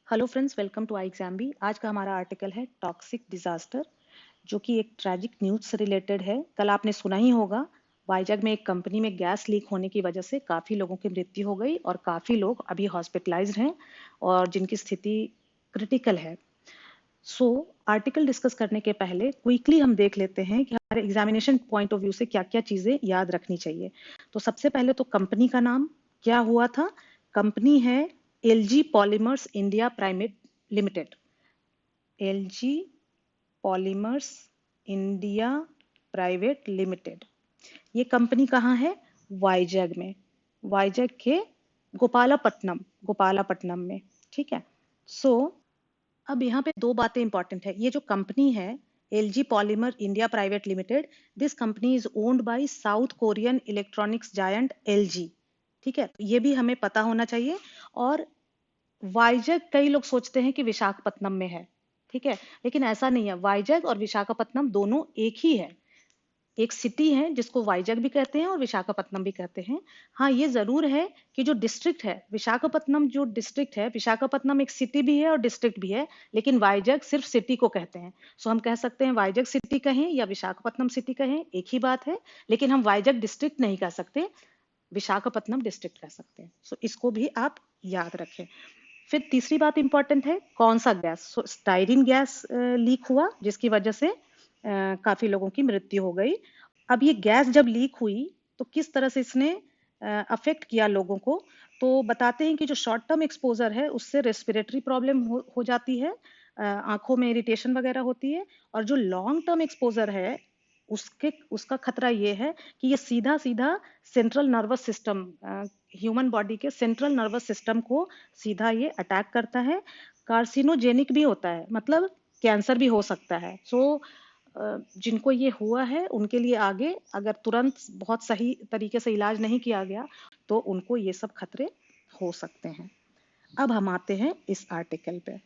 Hello friends, welcome to I exam B. आज का हमारा आर्टिकल है टॉक्सिक डिजास्टर, जो कि एक ट्रैजिक न्यूज से रिलेटेड है। कल आपने सुना ही होगा, वाइजैग में एक कंपनी में गैस लीक होने की वजह से काफी लोगों की मृत्यु हो गई और काफी लोग अभी हॉस्पिटलाइज्ड हैं और जिनकी स्थिति क्रिटिकल है। आर्टिकल डिस्कस करने के पहले क्विकली हम देख लेते हैं कि हमारे एग्जामिनेशन पॉइंट ऑफ व्यू से क्या क्या चीजें याद रखनी चाहिए। तो सबसे पहले तो कंपनी का नाम क्या हुआ था। कंपनी है LG polymers India private limited. LG polymers India private limited. ये कंपनी कहाँ है? वाइजैग में। वाइजैग के गोपालापट्टनम में। ठीक है। सो अब यहाँ पे दो बातें इंपॉर्टेंट है। ये जो कंपनी है LG polymer India private limited, this company is owned by south Korean electronics giant LG. ठीक है, ये भी हमें पता होना चाहिए। और वाइजैग कई लोग सोचते हैं कि विशाखापत्तनम में है। ठीक है, लेकिन ऐसा नहीं है। वाइजैग और विशाखापत्तनम दोनों एक ही है। एक सिटी है जिसको वाइजैग भी कहते हैं और विशाखापत्तनम भी कहते हैं। हाँ, ये जरूर है कि जो डिस्ट्रिक्ट है विशाखापत्तनम, जो डिस्ट्रिक्ट है विशाखापत्तनम एक सिटी भी है और डिस्ट्रिक्ट भी है, लेकिन वाइजैग सिर्फ सिटी को कहते हैं। सो हम कह सकते हैं वाइजैग सिटी कहें या विशाखापत्तनम सिटी कहें, एक ही बात है। लेकिन हम वाइजैग डिस्ट्रिक्ट नहीं कह सकते, विशाखापत्तनम डिस्ट्रिक्ट कह सकते हैं। सो इसको भी आप याद रखें। फिर तीसरी बात इंपॉर्टेंट है, कौन सा गैस। स्टाइरिन गैस लीक हुआ, जिसकी वजह से काफी लोगों की मृत्यु हो गई। अब ये गैस जब लीक हुई तो किस तरह से इसने अफेक्ट किया लोगों को, तो बताते हैं कि जो शॉर्ट टर्म एक्सपोजर है उससे रेस्पिरेटरी प्रॉब्लम हो जाती है, आंखों में इरिटेशन वगैरह होती है। और जो लॉन्ग टर्म एक्सपोजर है उसका खतरा ये है कि ये सीधा सीधा central nervous system, human body के सेंट्रल नर्वस सिस्टम को सीधा ये अटैक करता है। कार्सिनोजेनिक भी होता है, मतलब कैंसर भी हो सकता है। जिनको ये हुआ है उनके लिए आगे अगर तुरंत बहुत सही तरीके से इलाज नहीं किया गया तो उनको ये सब खतरे हो सकते हैं। अब हम आते हैं इस आर्टिकल पे।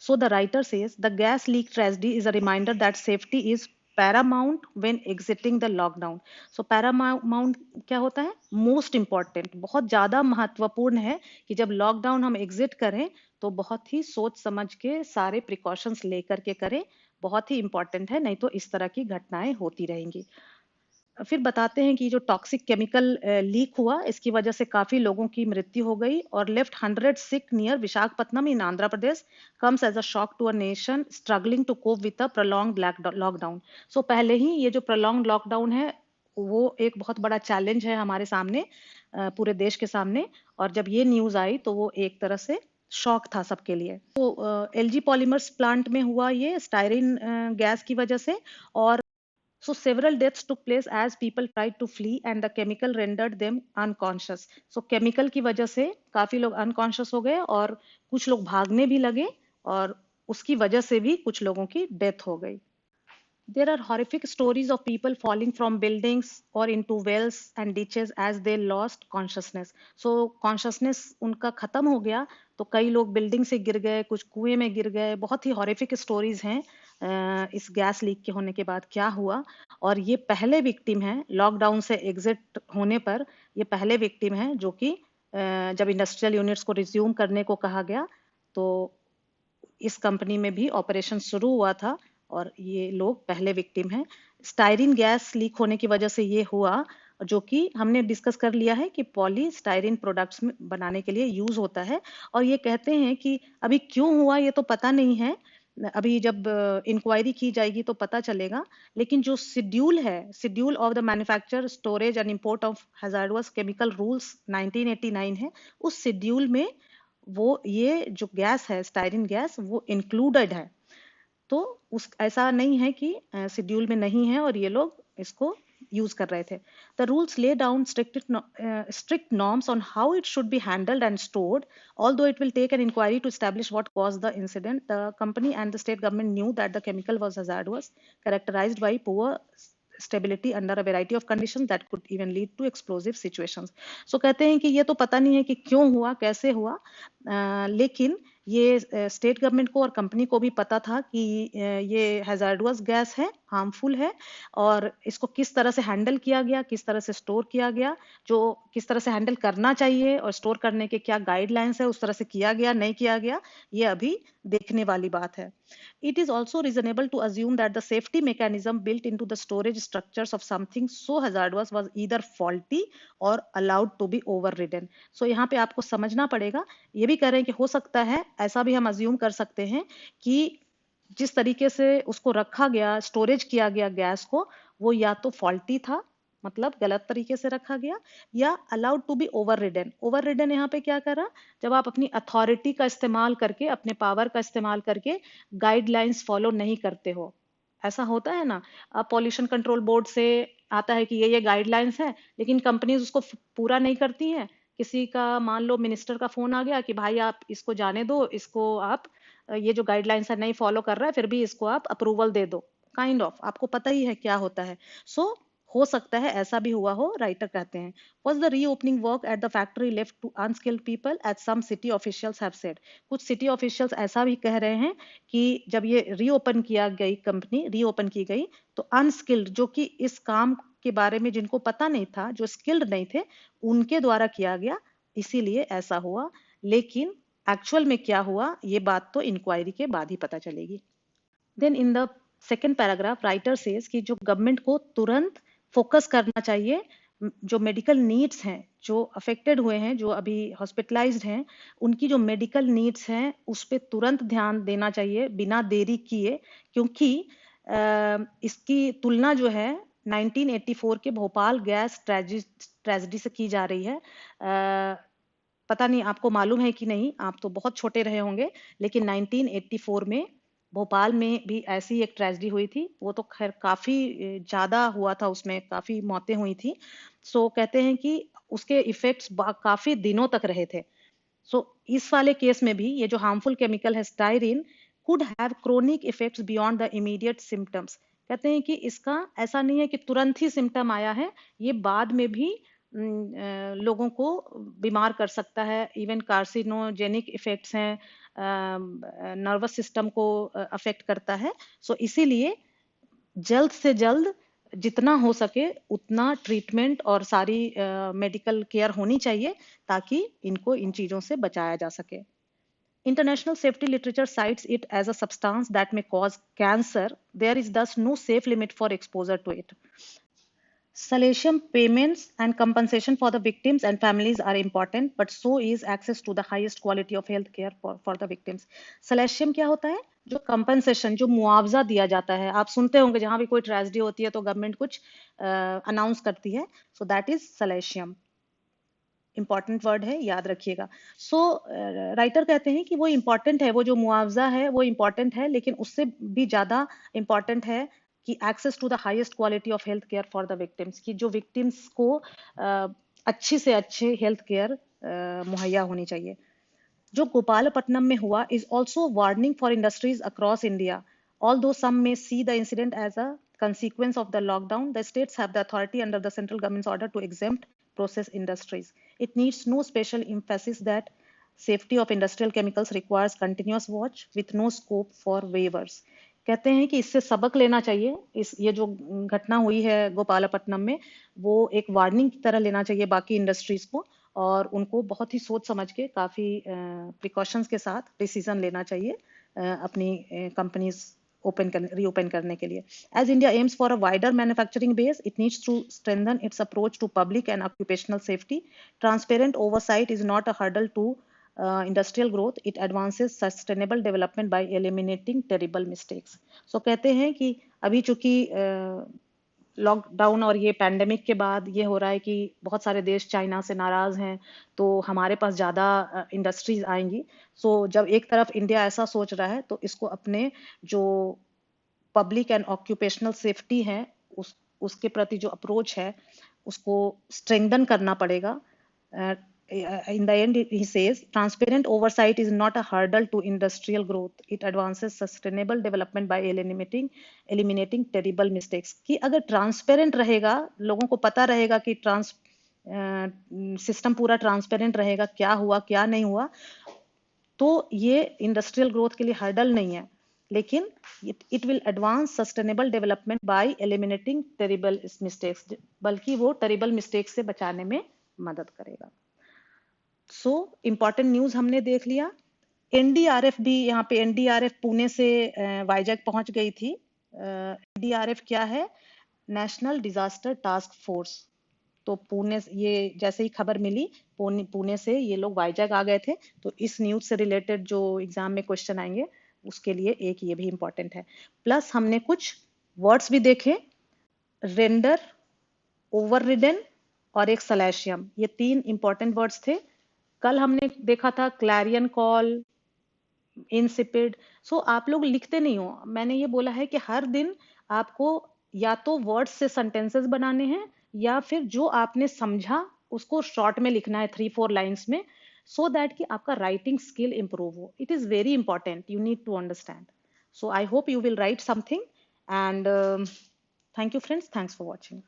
So the writer says the gas leak tragedy is a reminder that safety is paramount when exiting the lockdown. So paramount क्या होता है? Most important, बहुत ज्यादा महत्वपूर्ण है कि जब लॉकडाउन हम एग्जिट करें तो बहुत ही सोच समझ के सारे प्रिकॉशंस लेकर के करें। बहुत ही इंपॉर्टेंट है, नहीं तो इस तरह की घटनाएं होती रहेंगी। फिर बताते हैं कि जो टॉक्सिक केमिकल लीक हुआ इसकी वजह से काफी लोगों की मृत्यु हो गई और left 100 sick near Visakhapatnam in Andhra Pradesh, comes as a shock to a nation struggling to cope with a prolonged lockdown. So पहले ही ये जो प्रोलॉन्ग्ड लॉकडाउन है वो एक बहुत बड़ा चैलेंज है हमारे सामने, पूरे देश के सामने। और जब ये न्यूज आई तो वो एक तरह से शॉक था सबके लिए। तो एलजी पॉलीमर्स प्लांट में हुआ ये स्टायरिन गैस की वजह से। और so several deaths took place as people tried to flee and the chemical rendered them unconscious. So chemical की वजह से काफी लोग unconscious हो गए और कुछ लोग भागने भी लगे और उसकी वजह से भी कुछ लोगों की डेथ हो गई। There are horrific stories of people falling from buildings or into wells and ditches as they lost consciousness. So consciousness उनका खत्म हो गया तो कई लोग बिल्डिंग से गिर गए, कुछ कुएं में गिर गए। बहुत ही हॉरिफिक स्टोरीज हैं इस गैस लीक के होने के बाद क्या हुआ। और ये पहले विक्टिम है लॉकडाउन से एग्जिट होने पर, ये पहले विक्टिम है जो कि जब इंडस्ट्रियल यूनिट्स को रिज्यूम करने को कहा गया तो इस कंपनी में भी ऑपरेशन शुरू हुआ था और ये लोग पहले विक्टिम हैं। स्टायरिन गैस लीक होने की वजह से ये हुआ, जो कि हमने डिस्कस कर लिया है कि पॉली स्टायरिन प्रोडक्ट्स में बनाने के लिए यूज होता है। और ये कहते हैं कि अभी क्यों हुआ ये तो पता नहीं है, अभी जब इंक्वायरी की जाएगी तो पता चलेगा। लेकिन जो शेड्यूल है, schedule of the manufacture storage and import of hazards chemical rules 1989 है, उस शेड्यूल में वो ये जो गैस है स्टायरिन गैस वो इंक्लूडेड है। तो उस ऐसा नहीं है कि शेड्यूल में नहीं है और ये लोग इसको यूज कर रहे थे। The rules lay down strict norms on how it should be handled and stored. Although it will take an inquiry to establish what caused the incident, the company and the state government knew that the chemical was hazardous, characterized by poor stability under a variety of conditions that could even lead to explosive situations. So कहते हैं कि ये तो पता नहीं है कि क्यों हुआ, कैसे हुआ, लेकिन ये स्टेट गवर्नमेंट को और कंपनी को भी पता था कि ये हैजार्डस गैस है हार्मफुल है और इसको किस तरह से हैंडल किया गया, किस तरह से स्टोर किया गया, जो किस तरह से हैंडल करना चाहिए और स्टोर करने के क्या गाइडलाइंस है, उस तरह से किया गया नहीं किया गया, ये अभी देखने वाली बात है. It is also reasonable to assume that the safety mechanism built into the storage structures of something so hazardous was either faulty or allowed to be overridden. So यहाँ पे आपको समझना पड़ेगा, ये भी कह रहे हैं कि हो सकता है, ऐसा भी हम अज्यूम कर सकते हैं कि जिस तरीके से उसको रखा गया, स्टोरेज किया गया गैस को, वो या तो फॉल्टी था, मतलब गलत तरीके से रखा गया, या allowed to be overridden. Overridden यहाँ पे क्या करा, जब आप अपनी अथॉरिटी का इस्तेमाल करके, अपने पावर का इस्तेमाल करके गाइडलाइंस फॉलो नहीं करते हो. ऐसा होता है ना, अब पॉल्यूशन कंट्रोल बोर्ड से आता है कि ये गाइडलाइंस है, लेकिन कंपनीज उसको पूरा नहीं करती हैं. किसी का मान लो मिनिस्टर का फोन आ गया कि भाई आप इसको जाने दो, इसको आप ये जो गाइडलाइंस है नहीं फॉलो कर रहा है, फिर भी इसको आप अप्रूवल दे दो. काइंड ऑफ आपको पता ही है क्या होता है. सो हो सकता है ऐसा भी हुआ हो. राइटर कहते हैं, was the reopening work at the factory left to unskilled people, as some city officials have said. कुछ सिटी ऑफिशियल्स ऐसा भी कह रहे हैं कि जब ये रीओपन किया गई, कंपनी रीओपन की गई, तो अनस्किल्ड, जो कि इस काम के बारे में जिनको पता नहीं था, जो स्किल्ड नहीं थे, उनके द्वारा किया गया, इसीलिए ऐसा हुआ. लेकिन एक्चुअल में क्या हुआ, ये बात तो इंक्वायरी के बाद ही पता चलेगी. Then in the second paragraph writer says कि जो गवर्नमेंट को तुरंत फोकस करना चाहिए, जो मेडिकल नीड्स हैं, जो अफेक्टेड हुए हैं, जो अभी हॉस्पिटलाइज्ड हैं, उनकी जो मेडिकल नीड्स हैं उस पर तुरंत ध्यान देना चाहिए बिना देरी किए, क्योंकि इसकी तुलना जो है 1984 के भोपाल गैस ट्रेजेडी से की जा रही है. पता नहीं आपको मालूम है कि नहीं, आप तो बहुत छोटे रहे होंगे, लेकिन 1984 में भोपाल में भी ऐसी एक ट्रेजेडी हुई थी. वो तो खैर काफी ज्यादा हुआ था, उसमें काफी मौतें हुई थी. सो कहते हैं कि उसके इफेक्ट्स काफी दिनों तक रहे थे. सो इस वाले केस में भी ये जो हार्मफुल केमिकल है styrene could have chronic effects beyond the immediate symptoms. कहते हैं कि इसका ऐसा नहीं है कि तुरंत ही सिम्टम आया है, ये बाद में भी लोगों को बीमार कर सकता है. इवन कार्सिनोजेनिक इफेक्ट्स हैं, नर्वस सिस्टम को अफेक्ट करता है. सो इसीलिए जल्द से जल्द जितना हो सके उतना ट्रीटमेंट और सारी मेडिकल केयर होनी चाहिए, ताकि इनको इन चीजों से बचाया जा सके. International safety literature cites it as a substance that may cause cancer. There is thus no safe limit for exposure to it. Salesium payments and compensation for the victims and families are important, but so is access to the highest quality of health care for the victims. Salesium क्या होता है? जो compensation, जो मुआवजा दिया जाता है. आप सुनते होंगे जहां भी कोई ट्रेजेडी होती है तो गवर्नमेंट कुछ अनाउंस करती है. So that is salesium. Important word है, याद रखिएगा. सो राइटर कहते हैं कि वो इम्पॉर्टेंट है, वो जो मुआवजा है वो इम्पॉर्टेंट है, लेकिन उससे भी ज्यादा इम्पॉर्टेंट है कि access to the highest quality of health care for the victims, कि जो विक्टिम्स को अच्छी से अच्छी हेल्थ केयर मुहैया होनी चाहिए. जो गोपालपट्टनम में हुआ is also warning for industries across India. Although some may see the incident as a consequence of the lockdown, the states have the authority under the central government's order to exempt process industries. It needs no special emphasis that safety of industrial chemicals requires continuous watch with no scope for waivers. कहते हैं कि इससे सबक लेना चाहिए. ये जो घटना हुई है गोपालपट्टनम में, वो एक वार्निंग की तरह लेना चाहिए बाकी इंडस्ट्रीज को, और उनको बहुत ही सोच समझ के काफी प्रिकॉशंस के साथ डिसीजन लेना चाहिए अपनी कंपनीज reopen करने के लिए. As India aims for a wider manufacturing base, it needs to strengthen its approach to public and occupational safety. Transparent oversight is not a hurdle to industrial growth. It advances sustainable development by eliminating terrible mistakes. So कहते हैं कि अभी चूंकि lockdown और ये pandemic के बाद ये हो रहा है कि बहुत सारे देश चाइना से नाराज हैं, तो हमारे पास ज़्यादा इंडस्ट्रीज आएंगी. सो जब एक तरफ इंडिया ऐसा सोच रहा है, तो इसको अपने जो पब्लिक एंड ऑक्यूपेशनल सेफ्टी है उसके प्रति जो अप्रोच है उसको स्ट्रेंथन करना पड़ेगा. In the end, he says, transparent oversight is not a hurdle to industrial growth. It advances sustainable development by eliminating terrible mistakes. कि अगर ट्रांसपेरेंट रहेगा, लोगों को पता रहेगा कि सिस्टम पूरा ट्रांसपेरेंट रहेगा, क्या हुआ क्या नहीं हुआ, तो ये इंडस्ट्रियल ग्रोथ के लिए हर्डल नहीं है. लेकिन it will advance sustainable development bye eliminating terrible mistakes, बल्कि वो टेरिबल मिस्टेक्स से बचाने में मदद करेगा। सो इम्पॉर्टेंट न्यूज हमने देख लिया। एनडीआरएफ भी यहाँ पे, एनडीआरएफ पुणे से वाइजैक पहुंच गई थी। एनडीआरएफ क्या है? National disaster task force. तो पुणे, ये जैसे ही खबर मिली पुणे से ये लोग वाइजैक आ गए थे। तो इस न्यूज से रिलेटेड जो एग्जाम में क्वेश्चन आएंगे उसके लिए एक ये भी इंपॉर्टेंट है। प्लस हमने कुछ वर्ड्स भी देखे, रेंडर, ओवररिडन और एक सलैशियम, ये 3 इंपॉर्टेंट वर्ड्स थे। कल हमने देखा था क्लैरियन कॉल, इंसिपिड। सो आप लोग लिखते नहीं हो, मैंने ये बोला है कि हर दिन आपको या तो वर्ड्स से सेंटेंसेस बनाने हैं या फिर जो आपने समझा उसको शॉर्ट में लिखना है 3-4 लाइंस में, सो दैट कि आपका राइटिंग स्किल इंप्रूव हो। It is very important, you need to understand. So I hope you will write something and thank you friends, thanks for watching.